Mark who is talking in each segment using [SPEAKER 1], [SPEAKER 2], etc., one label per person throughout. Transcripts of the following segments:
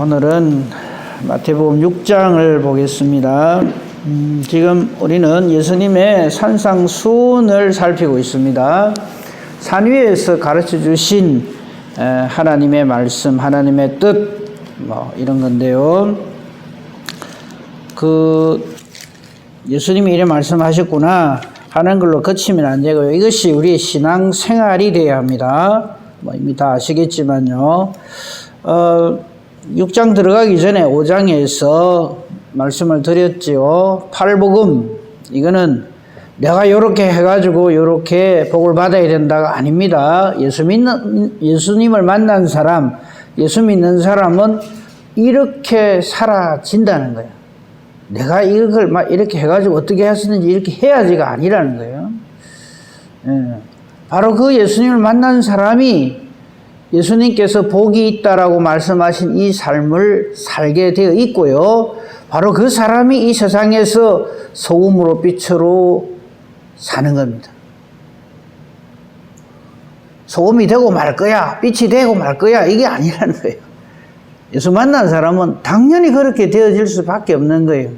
[SPEAKER 1] 오늘은 마태복음 6장을 보겠습니다. 지금 우리는 예수님의 산상수훈을 살피고 있습니다. 산 위에서 가르쳐 주신 하나님의 말씀, 하나님의 뜻, 이런 건데요. 예수님이 이래 말씀하셨구나 하는 걸로 그치면 안 되고요. 이것이 우리의 신앙 생활이 되어야 합니다. 이미 다 아시겠지만요. 6장 들어가기 전에 5장에서 말씀을 드렸지요. 팔복음, 이거는 내가 요렇게 해가지고 요렇게 복을 받아야 된다가 아닙니다. 예수님을 만난 사람, 예수 믿는 사람은 이렇게 살아진다는 거예요. 내가 이걸 막 이렇게 해가지고 어떻게 했었는지 이렇게 해야지가 아니라는 거예요. 바로 그 예수님을 만난 사람이 예수님께서 복이 있다라고 말씀하신 이 삶을 살게 되어 있고요. 바로 그 사람이 이 세상에서 소금으로 빛으로 사는 겁니다. 소금이 되고 말 거야, 빛이 되고 말 거야, 이게 아니라는 거예요. 예수 만난 사람은 당연히 그렇게 되어질 수밖에 없는 거예요.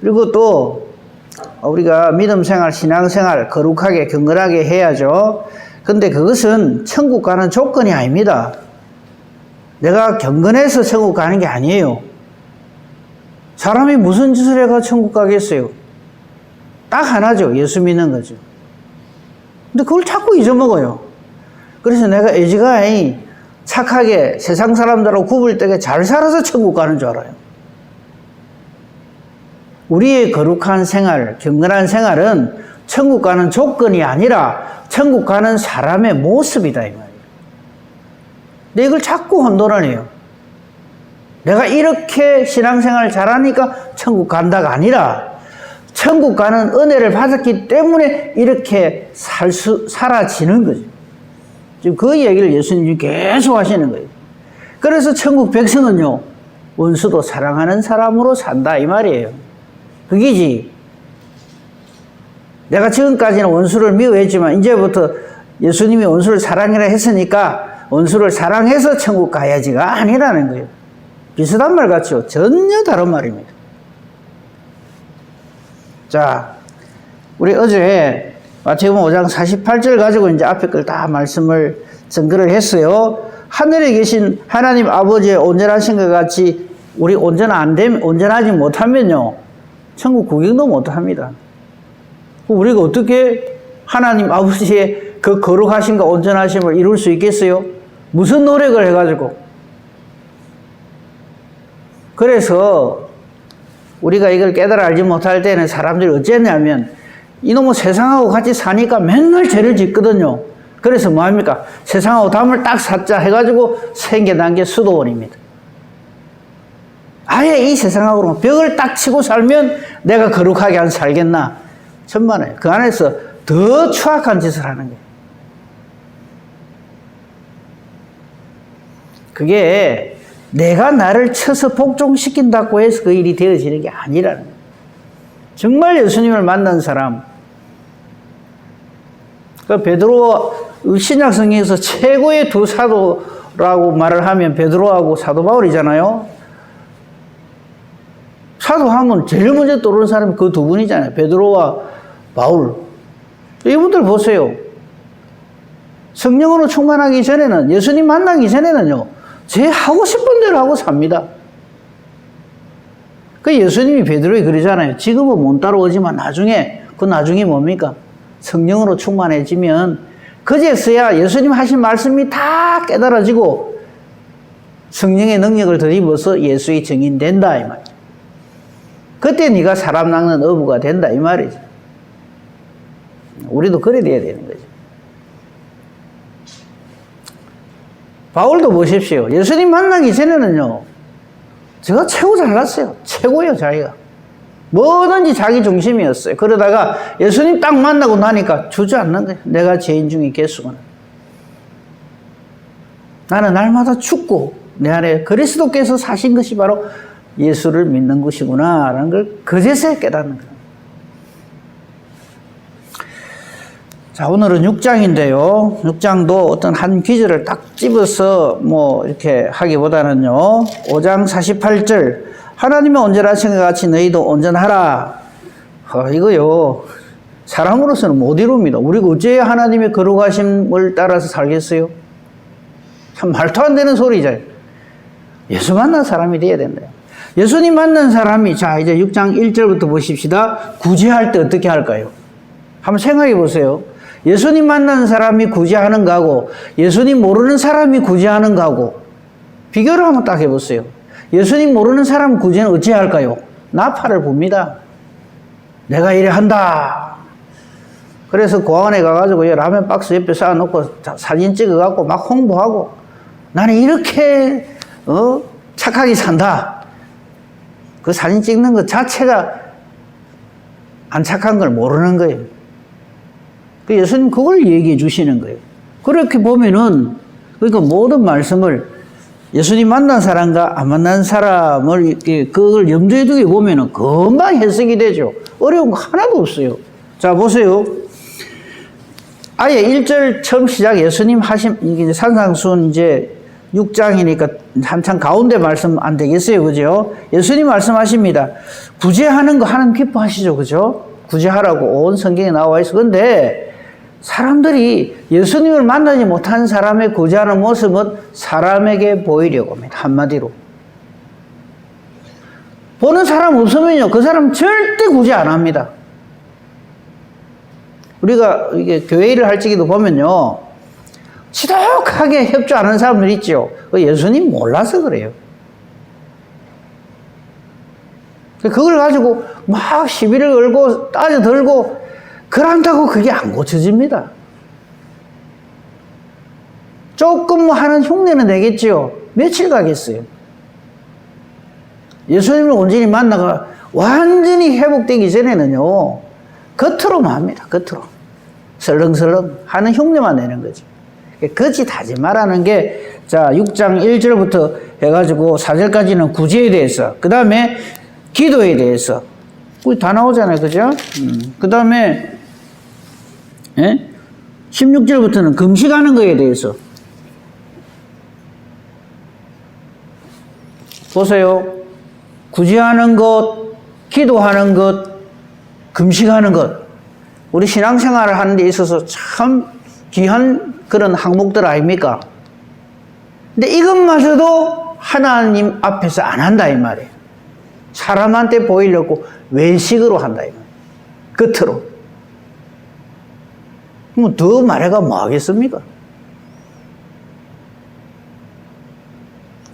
[SPEAKER 1] 그리고 또 우리가 믿음 생활, 신앙 생활 거룩하게 경건하게 해야죠. 근데 그것은 천국 가는 조건이 아닙니다. 내가 경건해서 천국 가는 게 아니에요. 사람이 무슨 짓을 해가 천국 가겠어요? 딱 하나죠. 예수 믿는 거죠. 근데 그걸 자꾸 잊어먹어요. 그래서 내가 애지간히 착하게 세상 사람들하고 구분되게 잘 살아서 천국 가는 줄 알아요. 우리의 거룩한 생활, 경건한 생활은 천국 가는 조건이 아니라 천국 가는 사람의 모습이다 이 말이에요. 근데 이걸 자꾸 혼돈을 해요. 내가 이렇게 신앙생활 잘하니까 천국 간다가 아니라 천국 가는 은혜를 받았기 때문에 이렇게 살아지는 거죠. 지금 그 얘기를 예수님이 계속 하시는 거예요. 그래서 천국 백성은요, 원수도 사랑하는 사람으로 산다 이 말이에요. 그게지. 내가 지금까지는 원수를 미워했지만 이제부터 예수님이 원수를 사랑이라 했으니까 원수를 사랑해서 천국 가야지가 아니라는 거예요. 비슷한 말 같죠? 전혀 다른 말입니다. 자, 우리 어제 마태복음 5장 48절 가지고 이제 앞에 걸 다 말씀을 전거를 했어요. 하늘에 계신 하나님 아버지의 온전하신 것 같이 우리 온전하지 못하면요, 천국 구경도 못합니다. 우리가 어떻게 하나님 아버지의 그 거룩하심과 온전하심을 이룰 수 있겠어요? 무슨 노력을 해가지고. 그래서 우리가 이걸 깨달아 알지 못할 때는 사람들이 어쨌냐면 이놈의 세상하고 같이 사니까 맨날 죄를 짓거든요. 그래서 뭐합니까? 세상하고 담을 딱 샀자 해가지고 생겨난 게 수도원입니다. 아예 이 세상하고 벽을 딱 치고 살면 내가 거룩하게 안 살겠나? 천만에 그 안에서 더 추악한 짓을 하는 거예요. 그게 내가 나를 쳐서 복종시킨다고 해서 그 일이 되어지는 게 아니라는 거예요. 정말 예수님을 만난 사람, 그 베드로 신약 성경에서 최고의 두 사도라고 말을 하면 베드로하고 사도 바울이잖아요. 사도하면 제일 먼저 떠오르는 사람이 그 두 분이잖아요. 베드로와 바울. 이분들 보세요. 성령으로 충만하기 전에는, 예수님 만나기 전에는요, 제 하고 싶은 대로 하고 삽니다. 그 예수님이 베드로에 그러잖아요. 지금은 못 따라오지만 나중에, 그 나중에 뭡니까? 성령으로 충만해지면 그제서야 예수님 하신 말씀이 다 깨달아지고 성령의 능력을 덧입어서 예수의 증인 된다 이 말이에요. 그때 네가 사람 낚는 어부가 된다 이 말이죠. 우리도 그래 돼야 되는 거죠. 바울도 보십시오. 예수님 만나기 전에는요, 제가 최고 잘났어요. 최고예요, 자기가. 뭐든지 자기 중심이었어요. 그러다가 예수님 딱 만나고 나니까 주저앉는 거예요. 내가 죄인 중에 개수구나. 나는 날마다 죽고 내 안에 그리스도께서 사신 것이 바로 예수를 믿는 것이구나 라는 걸 그제서야 깨닫는 거예요. 자, 오늘은 6장인데요. 6장도 어떤 한 귀절을 딱 집어서 이렇게 하기보다는요. 5장 48절. 하나님의 온전하신 것 같이 너희도 온전하라. 이거요. 사람으로서는 못 이룹니다. 우리가 어째 하나님의 거룩하심을 따라서 살겠어요? 참 말도 안 되는 소리죠. 예수 만난 사람이 돼야 된다. 예수님 만난 사람이, 자, 이제 6장 1절부터 보십시다. 구제할 때 어떻게 할까요? 한번 생각해 보세요. 예수님 만난 사람이 구제하는 거하고 예수님 모르는 사람이 구제하는 거하고 비교를 한번 딱 해보세요. 예수님 모르는 사람 구제는 어찌 할까요? 나팔을 붑니다. 내가 이래 한다. 그래서 공원에 가가지고 라면 박스 옆에 쌓아놓고 사진 찍어갖고 막 홍보하고 나는 이렇게 착하게 산다. 그 사진 찍는 것 자체가 안 착한 걸 모르는 거예요. 그 예수님 그걸 얘기해 주시는 거예요. 그렇게 보면은, 그러니까 모든 말씀을 예수님 만난 사람과 안 만난 사람을 그걸 염두에 두게 보면은 금방 해석이 되죠. 어려운 거 하나도 없어요. 자, 보세요. 아예 1절 처음 시작 예수님 이게 산상수훈 이제 6장이니까 한참 가운데 말씀 안 되겠어요. 그죠? 예수님 말씀하십니다. 구제하는 거 하나님 기뻐하시죠. 그죠? 구제하라고 온 성경에 나와 있어. 근데 사람들이 예수님을 만나지 못한 사람의 구제하는 모습은 사람에게 보이려고 합니다. 한마디로. 보는 사람 없으면요. 그 사람 절대 구제 안 합니다. 우리가 이게 교회 일을 할 적에도 보면요. 지독하게 협조하는 사람들 있죠. 예수님 몰라서 그래요. 그걸 가지고 막 시비를 걸고 따져들고 그런다고 그게 안 고쳐집니다. 조금 하는 흉내는 내겠지요. 며칠 가겠어요. 예수님을 온전히 만나가 완전히 회복되기 전에는요. 겉으로만 합니다. 겉으로. 설렁설렁 하는 흉내만 내는 거죠. 거짓하지 말라는 게, 자, 6장 1절부터 해가지고 4절까지는 구제에 대해서, 그 다음에 기도에 대해서, 다 나오잖아요. 그죠? 그 다음에, 16절부터는 금식하는 거에 대해서. 보세요. 구제하는 것, 기도하는 것, 금식하는 것. 우리 신앙생활을 하는 데 있어서 참 귀한 그런 항목들 아닙니까? 근데 이것마저도 하나님 앞에서 안 한다 이 말이에요. 사람한테 보이려고 외식으로 한다 이 말이에요. 겉으로. 뭐 더 말해가 뭐 하겠습니까?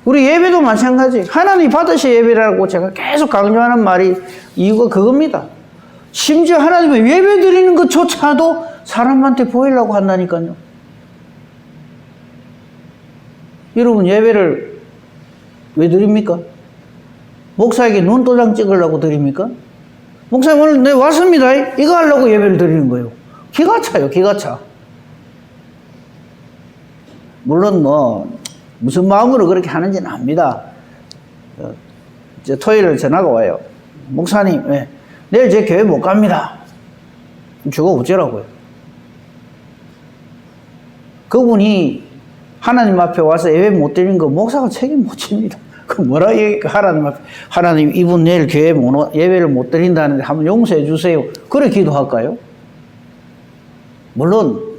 [SPEAKER 1] 우리 예배도 마찬가지. 하나님 받으셔 예배라고 제가 계속 강조하는 말이 이유가 그겁니다. 심지어 하나님의 예배 드리는 것조차도 사람한테 보이려고 한다니까요. 여러분 예배를 왜 드립니까? 목사에게 눈도장 찍으려고 드립니까? 목사님 오늘 네 왔습니다. 이거 하려고 예배를 드리는 거예요. 기가 차요. 기가 차. 물론 무슨 마음으로 그렇게 하는지는 압니다. 이제 토요일에 전화가 와요. 목사님 내일 제 교회 못 갑니다. 저거 어쩌라고요? 그분이 하나님 앞에 와서 예배 못 드리는 거 목사가 책임 못 집니다. 그 뭐라 얘기할까? 하나님 앞에 하나님 이분 내일 교회 예배를 못 드린다는데 한번 용서해 주세요. 그래 기도할까요? 물론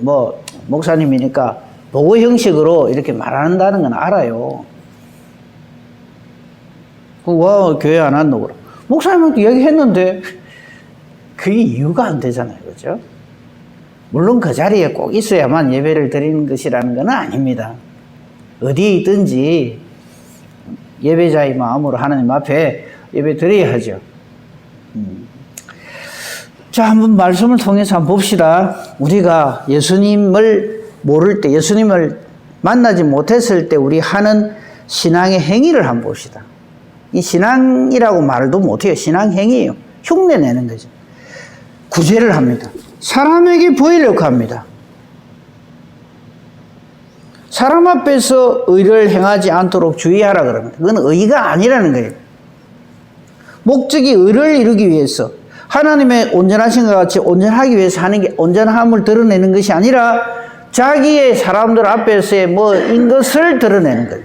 [SPEAKER 1] 목사님이니까 보고 형식으로 이렇게 말한다는 건 알아요. 와 교회 안 왔노 그럼 목사님한테 얘기했는데 그게 이유가 안 되잖아요. 그죠? 물론 그 자리에 꼭 있어야만 예배를 드리는 것이라는 건 아닙니다. 어디에 있든지 예배자의 마음으로 하나님 앞에 예배 드려야 하죠. 자, 한번 말씀을 통해서 한번 봅시다. 우리가 예수님을 모를 때, 예수님을 만나지 못했을 때 우리 하는 신앙의 행위를 한번 봅시다. 이 신앙이라고 말도 못해요. 신앙 행위예요. 흉내 내는 거죠. 구제를 합니다. 사람에게 보이려고 합니다. 사람 앞에서 의를 행하지 않도록 주의하라 그럽니다. 그건 의가 아니라는 거예요. 목적이 의를 이루기 위해서 하나님의 온전하신 것 같이 온전하기 위해서 하는 게 온전함을 드러내는 것이 아니라 자기의 사람들 앞에서의 뭐인 것을 드러내는 거예요.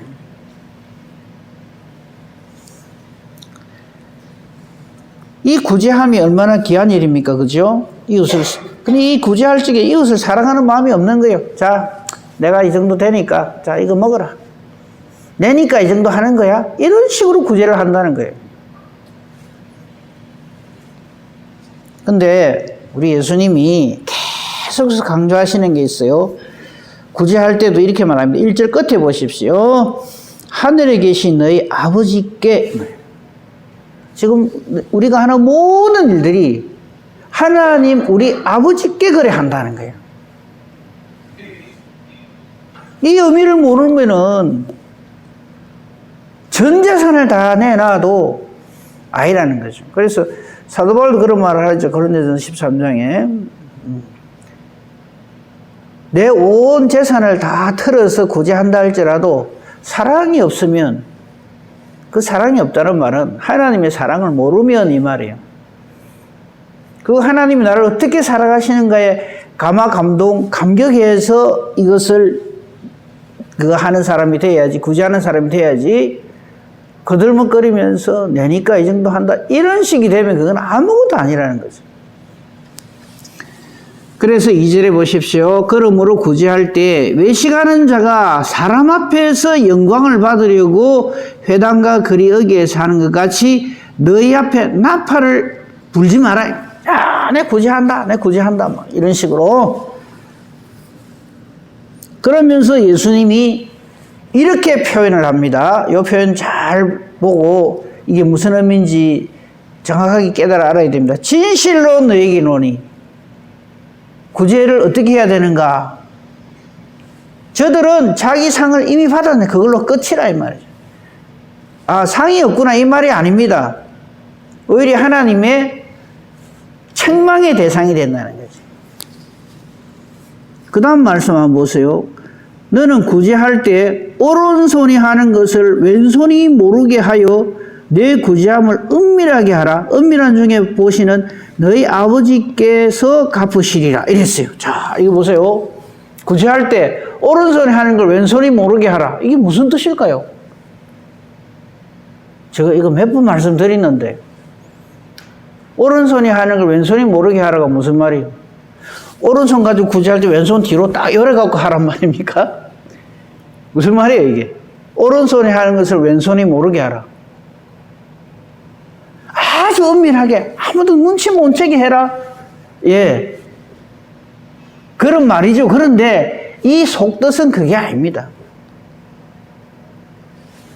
[SPEAKER 1] 이 구제함이 얼마나 귀한 일입니까? 그죠? 이웃을. 근데 이 구제할 적에 이웃을 사랑하는 마음이 없는 거예요. 자, 내가 이 정도 되니까, 자, 이거 먹어라. 내니까 이 정도 하는 거야? 이런 식으로 구제를 한다는 거예요. 근데 우리 예수님이 계속해서 강조하시는 게 있어요. 구제할 때도 이렇게 말합니다. 1절 끝에 보십시오. 하늘에 계신 너희 아버지께, 지금 우리가 하는 모든 일들이 하나님 우리 아버지께 그래 한다는 거예요. 이 의미를 모르면은 전 재산을 다 내놔도 아니라는 거죠. 그래서 사도 바울도 그런 말을 하죠. 고린도전서 13장에 내 온 재산을 다 털어서 구제한다 할지라도 사랑이 없으면, 그 사랑이 없다는 말은 하나님의 사랑을 모르면 이 말이에요. 그 하나님이 나를 어떻게 살아가시는가에 감동, 감격해서 이것을 그거 하는 사람이 돼야지, 구제하는 사람이 돼야지, 거들먹거리면서 내니까 이 정도 한다, 이런 식이 되면 그건 아무것도 아니라는 거죠. 그래서 2절에 보십시오. 그러므로 구제할 때 외식하는 자가 사람 앞에서 영광을 받으려고 회당과 거리 어귀에서 하는 것 같이 너희 앞에 나팔을 불지 마라. 야, 내 구제한다, 내 구제한다, 뭐 이런 식으로. 그러면서 예수님이 이렇게 표현을 합니다. 이 표현 잘 보고 이게 무슨 의미인지 정확하게 깨달아 알아야 됩니다. 진실로 너에게 이르노니. 구제를 어떻게 해야 되는가? 저들은 자기 상을 이미 받았는데 그걸로 끝이라 이 말이죠. 아, 상이 없구나 이 말이 아닙니다. 오히려 하나님의 책망의 대상이 된다는 거죠. 그 다음 말씀 한번 보세요. 너는 구제할 때 오른손이 하는 것을 왼손이 모르게 하여 내 구제함을 은밀하게 하라. 은밀한 중에 보시는 너희 아버지께서 갚으시리라. 이랬어요. 자, 이거 보세요. 구제할 때 오른손이 하는 걸 왼손이 모르게 하라. 이게 무슨 뜻일까요? 제가 이거 몇 번 말씀드렸는데 오른손이 하는 걸 왼손이 모르게 하라가 무슨 말이에요? 오른손 가지고 구제할 때 왼손 뒤로 딱 열어갖고 하란 말입니까? 무슨 말이에요 이게? 오른손이 하는 것을 왼손이 모르게 하라. 아주 은밀하게 아무도 눈치 못 채게 해라. 예, 그런 말이죠. 그런데 이 속뜻은 그게 아닙니다.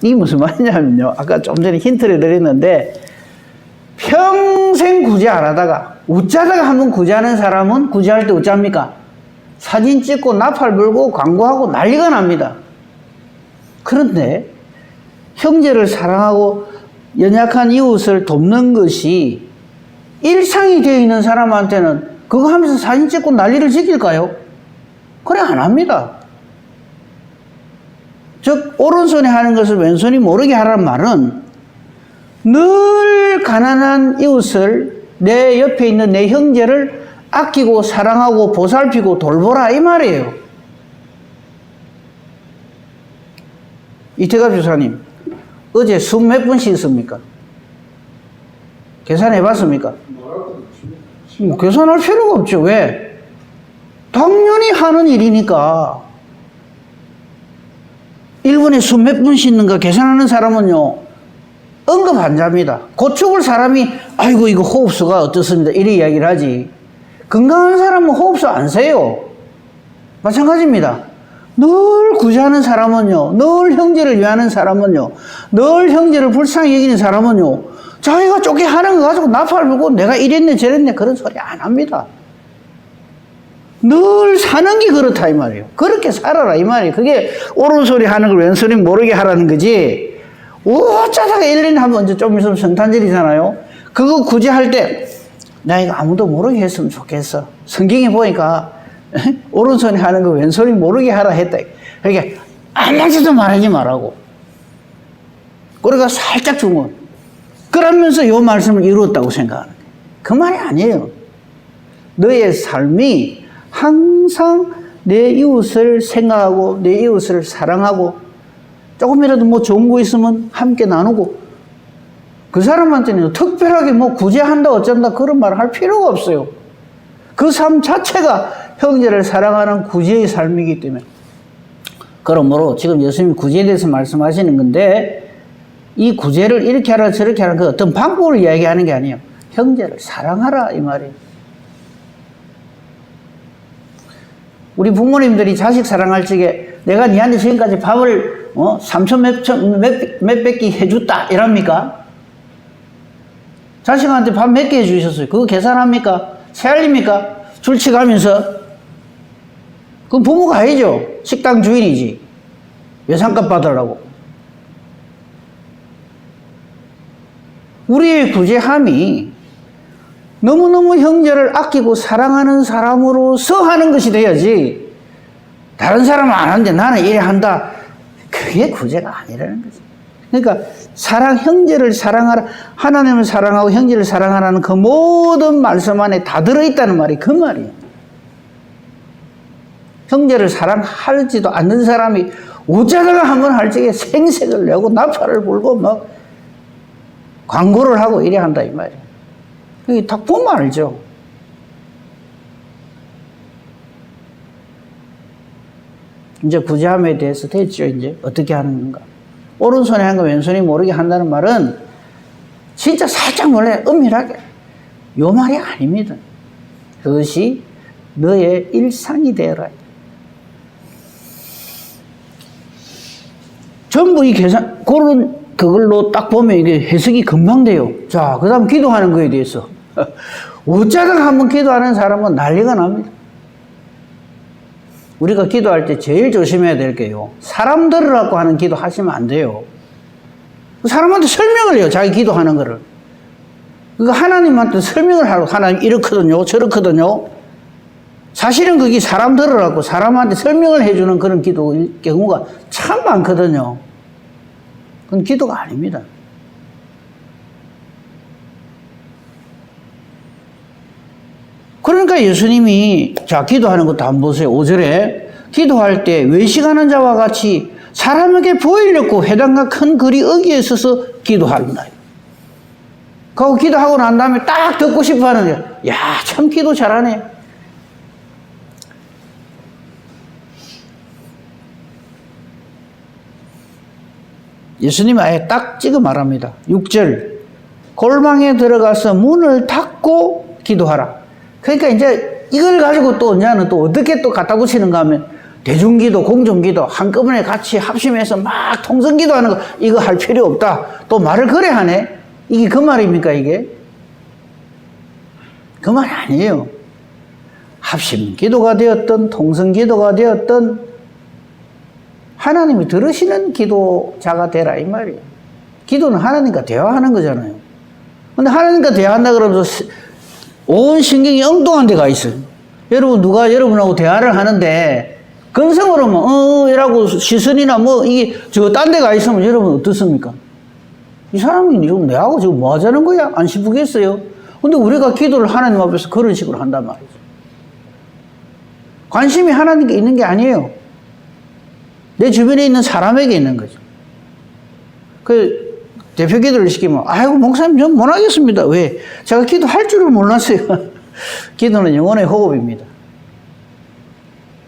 [SPEAKER 1] 이게 무슨 말이냐면요, 아까 좀 전에 힌트를 드렸는데 평생 구제 안 하다가 웃자다가 한번 구제하는 사람은 구제할 때 어쩝니까? 사진 찍고 나팔 불고 광고하고 난리가 납니다. 그런데 형제를 사랑하고 연약한 이웃을 돕는 것이 일상이 되어 있는 사람한테는 그거 하면서 사진 찍고 난리를 지킬까요? 그래 안 합니다. 즉 오른손이 하는 것을 왼손이 모르게 하라는 말은 늘 가난한 이웃을, 내 옆에 있는 내 형제를 아끼고 사랑하고 보살피고 돌보라 이 말이에요. 이태갑 주사님, 어제 숨 몇 번 씻습니까? 계산해 봤습니까? 계산할 필요가 없죠. 왜? 당연히 하는 일이니까. 1분에 숨 몇 번 씻는가 계산하는 사람은요, 응급 환자입니다. 곧 죽을 사람이 아이고 이거 호흡수가 어떻습니다 이렇게 이야기를 하지, 건강한 사람은 호흡수 안 세요. 마찬가지입니다. 늘 구제하는 사람은요, 늘 형제를 위하는 사람은요, 늘 형제를 불쌍히 여기는 사람은요, 자기가 쫓게 하는 거 가지고 나팔 불고 내가 이랬네 저랬네 그런 소리 안 합니다. 늘 사는 게 그렇다 이 말이에요. 그렇게 살아라 이 말이에요. 그게 오른손이 하는 걸 왼손이 모르게 하라는 거지. 어쩌다가 1년에 한 번 좀 있으면 성탄절이잖아요. 그거 구제할 때 나 이거 아무도 모르게 했으면 좋겠어. 성경에 보니까 오른손이 하는 거 왼손이 모르게 하라 했다. 그러니까 아무지도 말하지 말라고. 그러니까 살짝 주면 그러면서 이 말씀을 이루었다고 생각하는 거예요. 그 말이 아니에요. 너의 삶이 항상 내 이웃을 생각하고 내 이웃을 사랑하고 조금이라도 뭐 좋은 거 있으면 함께 나누고 그 사람한테는 특별하게 뭐 구제한다 어쩐다 그런 말을 할 필요가 없어요. 그 삶 자체가 형제를 사랑하는 구제의 삶이기 때문에. 그러므로 지금 예수님이 구제에 대해서 말씀하시는 건데 이 구제를 이렇게 하라 저렇게 하라 그 어떤 방법을 이야기하는 게 아니에요. 형제를 사랑하라 이 말이에요. 우리 부모님들이 자식 사랑할 적에 내가 니한테 지금까지 밥을 3천 몇백 끼 해줬다 이랍니까? 자식한테 밥 몇 개 해주셨어요? 그거 계산합니까? 세알립니까? 줄치가면서? 그럼 부모가 해야죠. 식당 주인이지. 예산값 받으라고. 우리의 구제함이 너무너무 형제를 아끼고 사랑하는 사람으로서 하는 것이 돼야지 다른 사람은 안 하는데 나는 이래 한다. 그게 구제가 아니라는 거지. 그러니까 형제를 사랑하라, 하나님을 사랑하고 형제를 사랑하라는 그 모든 말씀 안에 다 들어있다는 말이 그 말이에요. 형제를 사랑하지도 않는 사람이 어쩌다가 한번 할 적에 생색을 내고 나팔을 불고 막 광고를 하고 이래 한다 이 말이에요. 여기 딱 보면 알죠. 이제 구제함에 대해서 됐죠. 이제 어떻게 하는 건가. 오른손에 한 거 왼손이 모르게 한다는 말은 진짜 살짝 몰라요. 은밀하게. 요 말이 아닙니다. 그것이 너의 일상이 되어라. 전부 이 계산, 그걸로 딱 보면 이게 해석이 금방 돼요. 자, 그 다음 기도하는 거에 대해서. 어쩌다가 한번 기도하는 사람은 난리가 납니다. 우리가 기도할 때 제일 조심해야 될 게요. 사람 들으라고 하는 기도 하시면 안 돼요. 사람한테 설명을 해요. 자기 기도하는 거를. 그러니까 하나님한테 설명을 하고 하나님 이렇거든요. 저렇거든요. 사실은 그게 사람 들으라고 사람한테 설명을 해주는 그런 기도일 경우가 참 많거든요. 그건 기도가 아닙니다. 그러니까 예수님이 자 기도하는 것도 한번 보세요. 5절에 기도할 때 외식하는 자와 같이 사람에게 보이려고 회당과 큰 거리 어귀에 서서 기도한다. 그리고 기도하고 난 다음에 딱 듣고 싶어 하는 거야. 야, 참 기도 잘하네. 예수님이 아예 딱 찍어 말합니다. 6절 골방에 들어가서 문을 닫고 기도하라. 그러니까 이제 이걸 가지고 또 언제는 또 어떻게 또 갖다 붙이는가 하면 대중기도, 공중기도 한꺼번에 같이 합심해서 막 통성기도하는 거 이거 할 필요 없다. 또 말을 그래 하네. 이게 그 말입니까 이게? 그 말이 아니에요. 합심기도가 되었든 통성기도가 되었든 하나님이 들으시는 기도자가 되라 이 말이에요. 기도는 하나님과 대화하는 거잖아요. 근데 하나님과 대화한다 그러면서 온 신경이 엉뚱한 데가 있어요. 여러분 누가 여러분하고 대화를 하는데 근성으로만 이라고 시선이나 뭐 이게 저 딴 데가 있으면 여러분 어떻습니까? 이 사람이 지금 내하고 지금 뭐 하자는 거야? 안 싶으겠어요? 근데 우리가 기도를 하나님 앞에서 그런 식으로 한단 말이죠. 관심이 하나님께 있는 게 아니에요. 내 주변에 있는 사람에게 있는 거죠. 그 대표 기도를 시키면 아이고 목사님 전 못하겠습니다. 왜? 제가 기도할 줄을 몰랐어요. 기도는 영혼의 호흡입니다.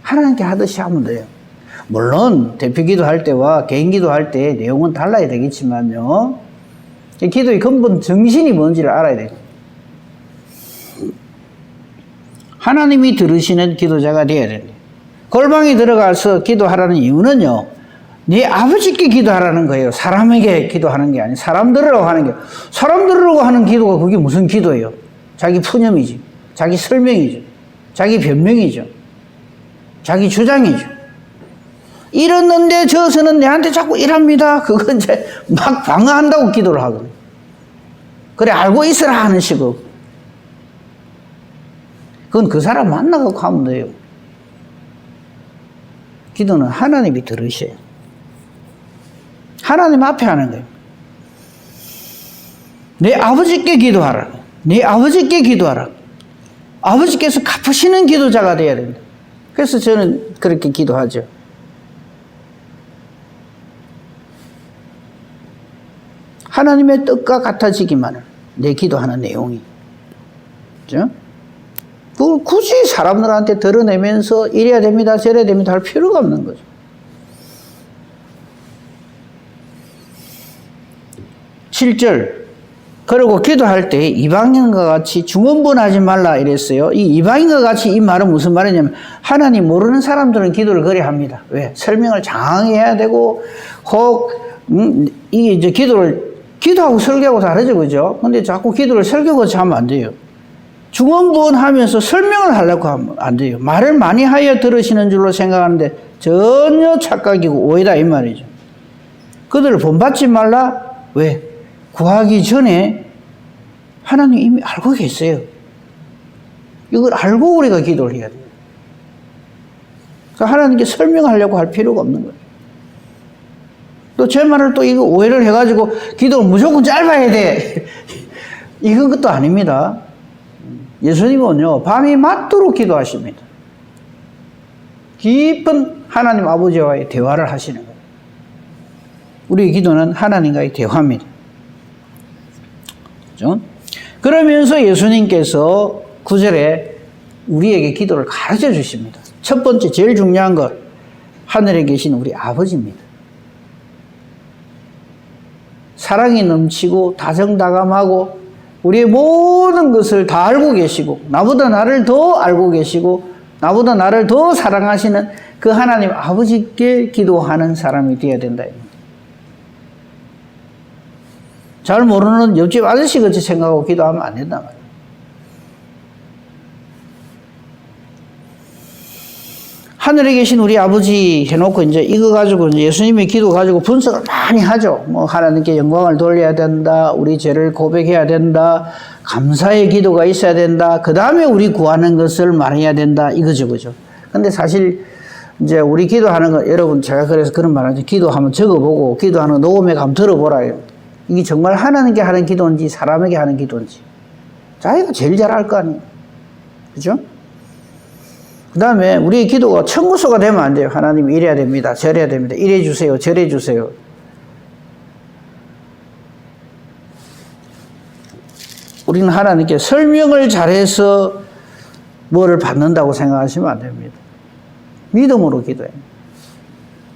[SPEAKER 1] 하나님께 하듯이 하면 돼요. 물론 대표 기도할 때와 개인 기도할 때 내용은 달라야 되겠지만요. 기도의 근본 정신이 뭔지를 알아야 돼요. 하나님이 들으시는 기도자가 되어야 됩니다. 골방에 들어가서 기도하라는 이유는요. 네 아버지께 기도하라는 거예요. 사람에게 기도하는 게 아니에요. 사람 들으라고 하는 게. 사람 들으라고 하는 기도가 그게 무슨 기도예요? 자기 푸념이지. 자기 설명이죠. 자기 변명이죠. 자기 주장이죠. 이랬는데 저서는 내한테 자꾸 이랍니다. 그건 이제 막 방어한다고 기도를 하거든요. 그래 알고 있으라 하는 식으로. 그건 그 사람 만나고 하면 돼요. 기도는 하나님이 들으셔요. 하나님 앞에 하는 거예요. 내 아버지께 기도하라. 네 아버지께 기도하라. 아버지께서 갚으시는 기도자가 되어야 된다. 그래서 저는 그렇게 기도하죠. 하나님의 뜻과 같아지기만을 내 기도하는 내용이. 그죠? 그걸 굳이 사람들한테 드러내면서 이래야 됩니다, 저래야 됩니다 할 필요가 없는 거죠. 7절. 그리고 기도할 때 이방인과 같이 중언부언하지 말라 이랬어요. 이 이방인과 같이 이 말은 무슨 말이냐면 하나님 모르는 사람들은 기도를 그래 합니다. 왜? 설명을 장황히 해야 되고 혹 이게 이제 기도하고 설교하고 다르죠, 그죠? 근데 자꾸 기도를 설교같이 하면 안 돼요. 중언부언하면서 설명을 하려고 하면 안 돼요. 말을 많이 하여 들으시는 줄로 생각하는데 전혀 착각이고 오해다 이 말이죠. 그들을 본받지 말라. 왜? 구하기 전에 하나님 이미 알고 계세요. 이걸 알고 우리가 기도를 해야 돼요. 그러니까 하나님께 설명하려고 할 필요가 없는 거예요. 또 제 말을 또 이거 오해를 해가지고 기도는 무조건 짧아야 돼. 이건 것도 아닙니다. 예수님은요, 밤이 맞도록 기도하십니다. 깊은 하나님 아버지와의 대화를 하시는 거예요. 우리의 기도는 하나님과의 대화입니다. 그렇죠? 그러면서 예수님께서 9절에 우리에게 기도를 가르쳐 주십니다. 첫 번째, 제일 중요한 것, 하늘에 계신 우리 아버지입니다. 사랑이 넘치고 다정다감하고 우리의 모든 것을 다 알고 계시고 나보다 나를 더 알고 계시고 나보다 나를 더 사랑하시는 그 하나님 아버지께 기도하는 사람이 되어야 된다. 잘 모르는 옆집 아저씨 같이 생각하고 기도하면 안 된단 말이에요. 하늘에 계신 우리 아버지 해놓고 이제 이거 가지고 이제 예수님의 기도 가지고 분석을 많이 하죠. 뭐 하나님께 영광을 돌려야 된다. 우리 죄를 고백해야 된다. 감사의 기도가 있어야 된다. 그 다음에 우리 구하는 것을 말해야 된다. 이거죠, 그죠? 근데 사실 이제 우리 기도하는 거 여러분 제가 그래서 그런 말 하죠. 기도하면 적어보고 기도하는 거 녹음해 가면 들어보라. 이게 정말 하나님께 하는 기도인지 사람에게 하는 기도인지 자기가 제일 잘 알 거 아니에요. 그죠? 그 다음에 우리의 기도가 청구서가 되면 안 돼요. 하나님 이래야 됩니다. 저래야 됩니다. 이래 주세요. 저래 주세요. 우리는 하나님께 설명을 잘해서 뭐를 받는다고 생각하시면 안 됩니다. 믿음으로 기도해요.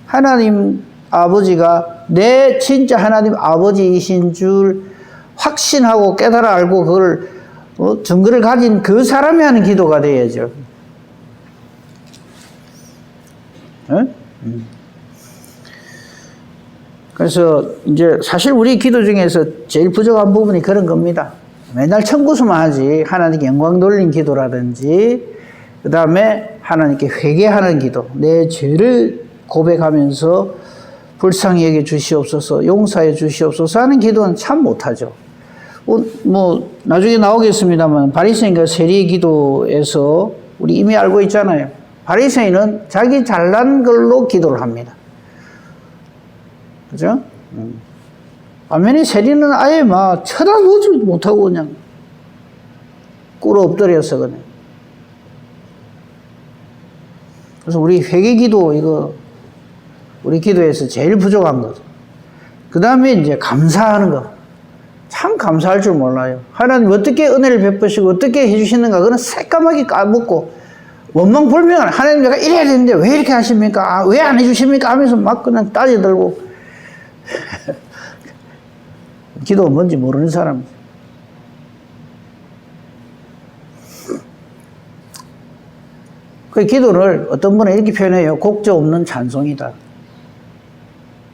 [SPEAKER 1] 하나님 아버지가 내 진짜 하나님 아버지이신 줄 확신하고 깨달아 알고 그걸 증거를 가진 그 사람이 하는 기도가 돼야죠. 그래서 이제 사실 우리 기도 중에서 제일 부족한 부분이 그런 겁니다. 맨날 청구서만 하지 하나님께 영광 돌린 기도라든지 그 다음에 하나님께 회개하는 기도, 내 죄를 고백하면서 불쌍히 여겨 주시옵소서, 용서해 주시옵소서 하는 기도는 참 못하죠. 뭐 나중에 나오겠습니다만 바리새인과 세리 기도에서 우리 이미 알고 있잖아요. 바리새인은 자기 잘난 걸로 기도를 합니다. 그죠? 반면에 세리는 아예 막 쳐다보지 못하고 그냥 꿇어 엎드려서 그냥. 그래서 우리 회개기도 이거 우리 기도에서 제일 부족한 거죠. 그 다음에 이제 감사하는 거. 참 감사할 줄 몰라요. 하나님 어떻게 은혜를 베푸시고 어떻게 해주시는가 그건 새까맣게 까먹고 원망불명한 하나님 내가 이래야 되는데 왜 이렇게 하십니까? 왜 안 해주십니까? 하면서 막 그냥 따져들고 기도가 뭔지 모르는 사람. 그 기도를 어떤 분은 이렇게 표현해요. 곡조 없는 찬송이다.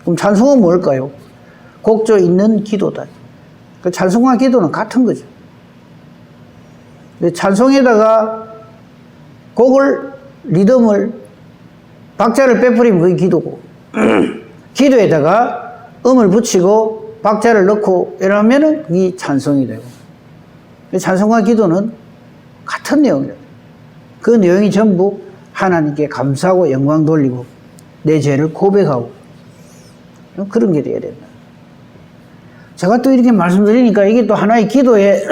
[SPEAKER 1] 그럼 찬송은 뭘까요? 곡조 있는 기도다. 그 찬송과 기도는 같은 거죠. 찬송에다가 곡을, 리듬을, 박자를 빼버리면 그게 기도고, 기도에다가 음을 붙이고 박자를 넣고 이러면은 그게 찬송이 되고, 찬송과 기도는 같은 내용이에요. 그 내용이 전부 하나님께 감사하고 영광 돌리고 내 죄를 고백하고 그런 게 되어야 된다. 제가 또 이렇게 말씀드리니까 이게 또 하나의 기도의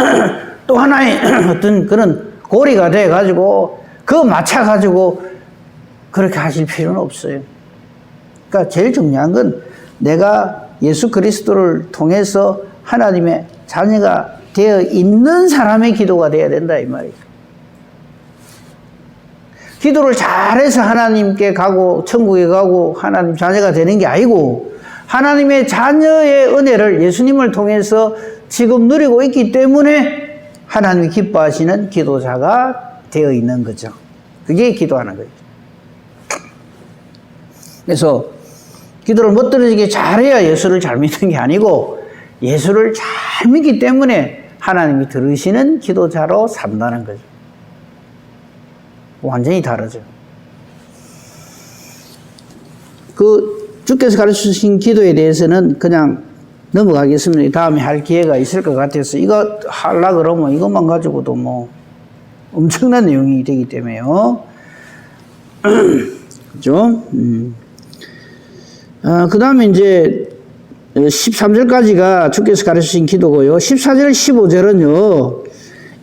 [SPEAKER 1] 또 하나의 어떤 그런 고리가 돼가지고 그거 맞춰가지고 그렇게 하실 필요는 없어요. 그러니까 제일 중요한 건 내가 예수 그리스도를 통해서 하나님의 자녀가 되어 있는 사람의 기도가 돼야 된다 이 말이에요. 기도를 잘해서 하나님께 가고 천국에 가고 하나님 자녀가 되는 게 아니고 하나님의 자녀의 은혜를 예수님을 통해서 지금 누리고 있기 때문에 하나님이 기뻐하시는 기도자가 되어 있는 거죠. 그게 기도하는 거죠. 그래서 기도를 멋들어지게 잘해야 예수를 잘 믿는 게 아니고 예수를 잘 믿기 때문에 하나님이 들으시는 기도자로 산다는 거죠. 완전히 다르죠. 주께서 가르치신 기도에 대해서는 그냥 넘어가겠습니다. 다음에 할 기회가 있을 것 같아서 이거 하려고 그러면 이것만 가지고도 뭐 엄청난 내용이 되기 때문에요. 그죠? 그 다음에 이제 13절까지가 주께서 가르치신 기도고요. 14절, 15절은요.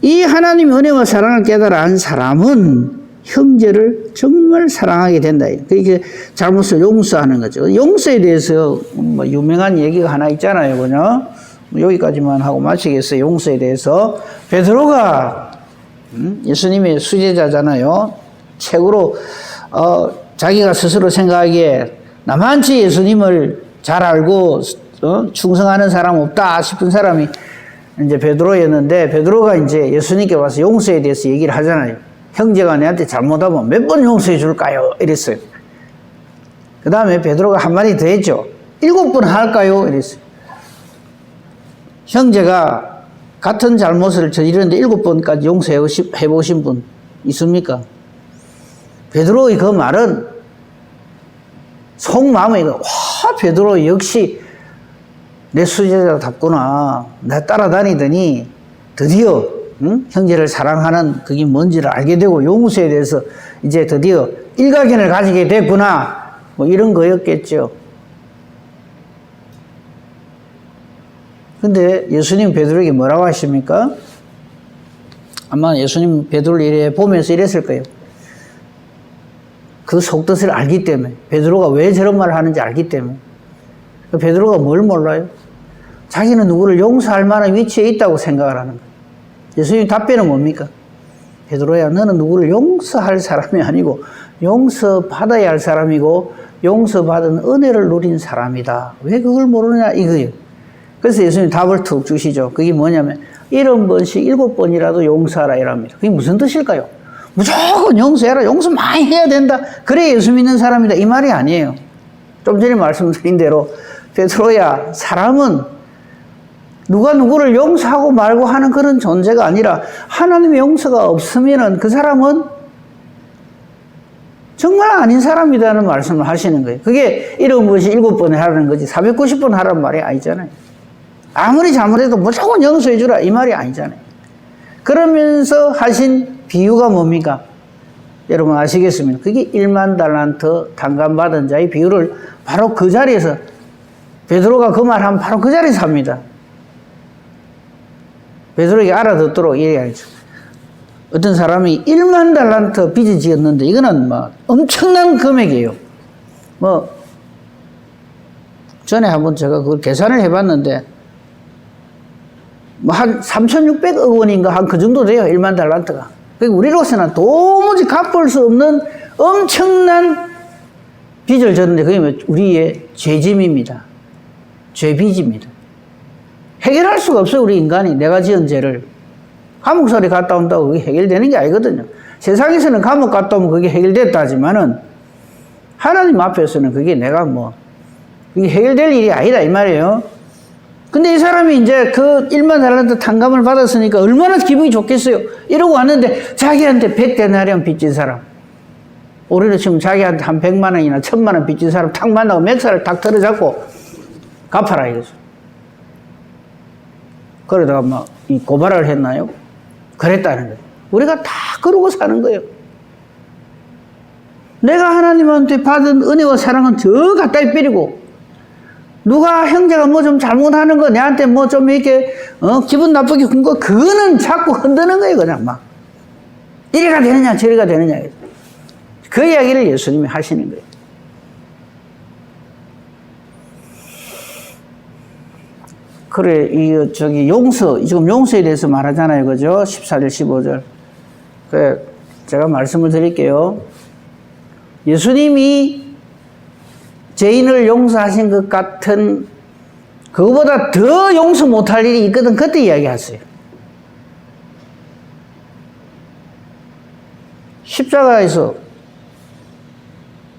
[SPEAKER 1] 이 하나님의 은혜와 사랑을 깨달아 한 사람은 형제를 정말 사랑하게 된다. 그렇게 잘못을 용서하는 거죠. 용서에 대해서 뭐 유명한 얘기가 하나 있잖아요. 그죠? 여기까지만 하고 마치겠어요. 용서에 대해서. 베드로가 예수님의 수제자잖아요. 책으로 자기가 스스로 생각하기에 나만치 예수님을 잘 알고 충성하는 사람 없다 싶은 사람이 이제 베드로였는데 베드로가 이제 예수님께 와서 용서에 대해서 얘기를 하잖아요. 형제가 내한테 잘못하면 몇 번 용서해 줄까요? 이랬어요. 그 다음에 베드로가 한마디 더 했죠. 7번 할까요? 이랬어요. 형제가 같은 잘못을 저지르는데 7번까지 용서해 보신 분 있습니까? 베드로의 그 말은 속마음에 와 베드로 역시 내 수제자답구나. 나 따라다니더니 드디어 형제를 사랑하는 그게 뭔지를 알게 되고 용서에 대해서 이제 드디어 일가견을 가지게 됐구나. 뭐 이런 거였겠죠. 근데 예수님 베드로에게 뭐라고 하십니까? 아마 예수님 베드로를 이래 보면서 이랬을 거예요. 그 속뜻을 알기 때문에 베드로가 왜 저런 말을 하는지 알기 때문에 베드로가 뭘 몰라요? 자기는 누구를 용서할 만한 위치에 있다고 생각을 하는 거예요. 예수님 답변은 뭡니까? 베드로야 너는 누구를 용서할 사람이 아니고 용서받아야 할 사람이고 용서받은 은혜를 누린 사람이다. 왜 그걸 모르냐 이거예요. 그래서 예수님 답을 툭 주시죠. 그게 뭐냐면 70번씩 7번이라도 용서하라 이랍니다. 그게 무슨 뜻일까요? 무조건 용서해라. 용서 많이 해야 된다. 그래 예수 믿는 사람이다. 이 말이 아니에요. 좀 전에 말씀드린 대로 베드로야 사람은 누가 누구를 용서하고 말고 하는 그런 존재가 아니라 하나님의 용서가 없으면은 그 사람은 정말 아닌 사람이라는 말씀을 하시는 거예요. 그게 70번씩 7번을 하라는 거지 490번 하라는 말이 아니잖아요. 아무리 잘못해도 무조건 용서해 주라 이 말이 아니잖아요. 그러면서 하신 비유가 뭡니까? 여러분 아시겠습니까? 그게 1만 달란트 탕감받은 자의 비유를 바로 그 자리에서 베드로가 그 말하면 바로 그 자리에서 합니다. 베드로에게 알아듣도록 얘기하죠. 어떤 사람이 1만 달란트 빚을 지었는데 이거는 뭐 엄청난 금액이에요. 뭐 전에 한번 제가 그걸 계산을 해봤는데 뭐 한 3,600억 원인가 한 그 정도 돼요. 1만 달란트가. 그러니까 우리로서는 도무지 갚을 수 없는 엄청난 빚을 졌는데 그게 우리의 죄짐입니다. 죄빚입니다. 해결할 수가 없어요. 우리 인간이 내가 지은 죄를. 감옥살이 갔다 온다고 그게 해결되는 게 아니거든요. 세상에서는 감옥 갔다 오면 그게 해결됐다 하지만은 하나님 앞에서는 그게 내가 뭐 그게 해결될 일이 아니다 이 말이에요. 근데 이 사람이 이제 그 1만 달란트 탕감을 받았으니까 얼마나 기분이 좋겠어요. 이러고 왔는데 자기한테 100데나리온 빚진 사람, 우리는 지금 자기한테 한 100만 원이나 1000만 원 빚진 사람 탁 만나고 맥살을 탁 틀어잡고 갚아라 이거죠. 그러다가 막 이 고발을 했나요? 그랬다는 거예요. 우리가 다 그러고 사는 거예요. 내가 하나님한테 받은 은혜와 사랑은 저 가까이 뿌리고 누가 형제가 뭐 좀 잘못하는 거 내한테 뭐 좀 이렇게 기분 나쁘게 군 거 그거는 자꾸 흔드는 거예요. 그냥 막 이래가 되느냐 저래가 되느냐 그 이야기를 예수님이 하시는 거예요. 그래 용서 지금 용서에 대해서 말하잖아요. 그죠? 14절 15절. 그래 제가 말씀을 드릴게요. 예수님이 죄인을 용서하신 것 같은 그거보다 더 용서 못할 일이 있거든. 그때 이야기하세요. 십자가에서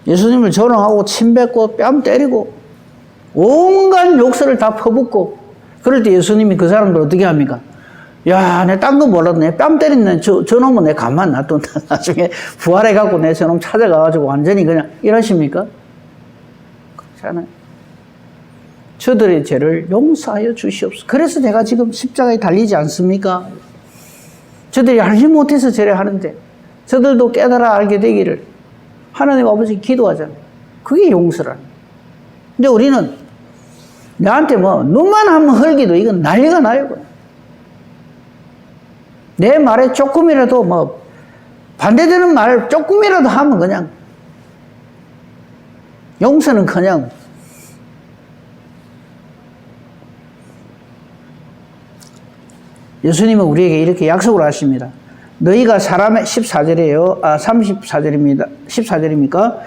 [SPEAKER 1] 예수님을 조롱하고 침 뱉고 뺨 때리고 온갖 욕설을 다 퍼붓고 그럴 때 예수님이 그 사람들 어떻게 합니까? 야, 내 딴 거 몰라도 내 뺨 때리는 저놈은 내 가만 놔둔다. 나중에 부활해갖고 내 저놈 찾아가가지고 완전히 그냥 이러십니까? 그렇지 않아요. 저들의 죄를 용서하여 주시옵소서. 그래서 제가 지금 십자가에 달리지 않습니까? 저들이 알지 못해서 저래 하는데 저들도 깨달아 알게 되기를 하나님 아버지 기도하잖아요. 그게 용서라는 거예요. 근데 우리는 나한테 뭐 눈만 한번 흘기도 이건 난리가 나요. 내 말에 조금이라도 뭐 반대되는 말 조금이라도 하면 그냥 용서는 그냥 예수님은 우리에게 이렇게 약속을 하십니다. 너희가 사람의 14절이에요. 34절입니다. 14절입니까?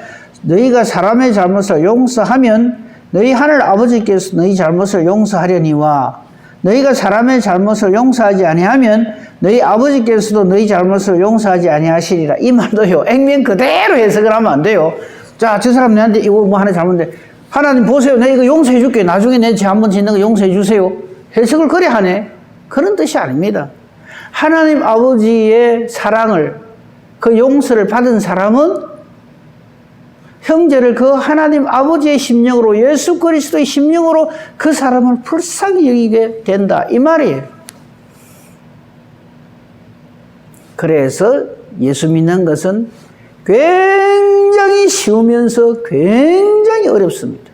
[SPEAKER 1] 너희가 사람의 잘못을 용서하면 너희 하늘 아버지께서 너희 잘못을 용서하려니와 너희가 사람의 잘못을 용서하지 아니하면 너희 아버지께서도 너희 잘못을 용서하지 아니하시리라. 이 말도요. 액면 그대로 해석을 하면 안 돼요. 자, 저 사람 내한테 이거 뭐 하나 잘못인데 하나님 보세요. 내가 이거 용서해 줄게요. 나중에 내 죄 한번 짓는 거 용서해 주세요. 해석을 그래 하네. 그런 뜻이 아닙니다. 하나님 아버지의 사랑을 그 용서를 받은 사람은 형제를 그 하나님 아버지의 심령으로 예수 그리스도의 심령으로 그 사람을 불쌍히 여기게 된다. 이 말이에요. 그래서 예수 믿는 것은 굉장히 쉬우면서 굉장히 어렵습니다.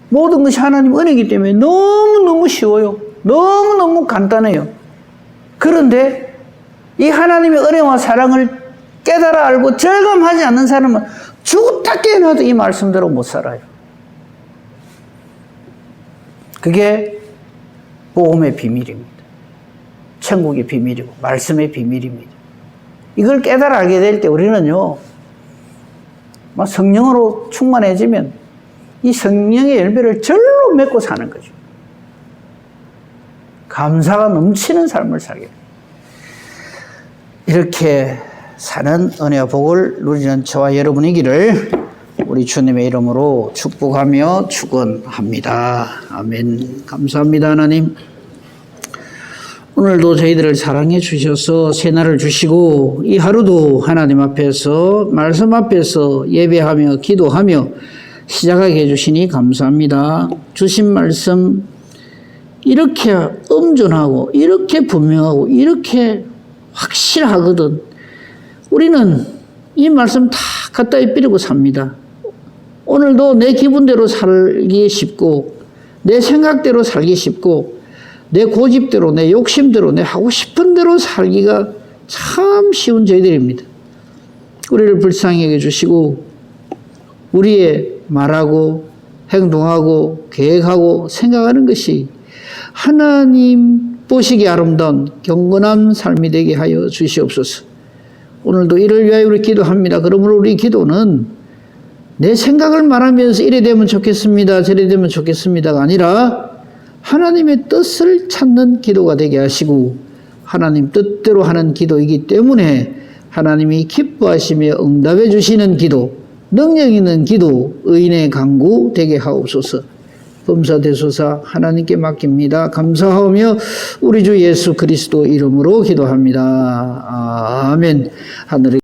[SPEAKER 1] 모든 것이 하나님 은혜이기 때문에 너무너무 쉬워요. 너무너무 간단해요. 그런데 이 하나님의 은혜와 사랑을 깨달아 알고 절감하지 않는 사람은 죽다 깨어나도 이 말씀대로 못 살아요. 그게 복음의 비밀입니다. 천국의 비밀이고 말씀의 비밀입니다. 이걸 깨달아 알게 될 때 우리는요, 막 성령으로 충만해지면 이 성령의 열매를 절로 맺고 사는 거죠. 감사가 넘치는 삶을 살게 됩니다. 이렇게 사는 은혜와 복을 누리는 저와 여러분이기를 우리 주님의 이름으로 축복하며 축원합니다. 아멘. 감사합니다, 하나님. 오늘도 저희들을 사랑해 주셔서 새날을 주시고 이 하루도 하나님 앞에서 말씀 앞에서 예배하며 기도하며 시작하게 해주시니 감사합니다. 주신 말씀 이렇게 엄존하고 이렇게 분명하고 이렇게 확실하거든. 우리는 이 말씀 다 갖다 삐리고 삽니다. 오늘도 내 기분대로 살기 쉽고 내 생각대로 살기 쉽고 내 고집대로 내 욕심대로 내 하고 싶은 대로 살기가 참 쉬운 저희들입니다. 우리를 불쌍히 여겨주시고 우리의 말하고 행동하고 계획하고 생각하는 것이 하나님 보시기에 아름다운 경건한 삶이 되게 하여 주시옵소서. 오늘도 이를 위하여 우리 기도합니다. 그러므로 우리 기도는 내 생각을 말하면서 이래 되면 좋겠습니다, 저래 되면 좋겠습니다가 아니라 하나님의 뜻을 찾는 기도가 되게 하시고 하나님 뜻대로 하는 기도이기 때문에 하나님이 기뻐하시며 응답해 주시는 기도, 능력 있는 기도, 의인의 강구 되게 하옵소서. 범사대소사 하나님께 맡깁니다. 감사하며 우리 주 예수 그리스도 이름으로 기도합니다. 아멘. 하늘에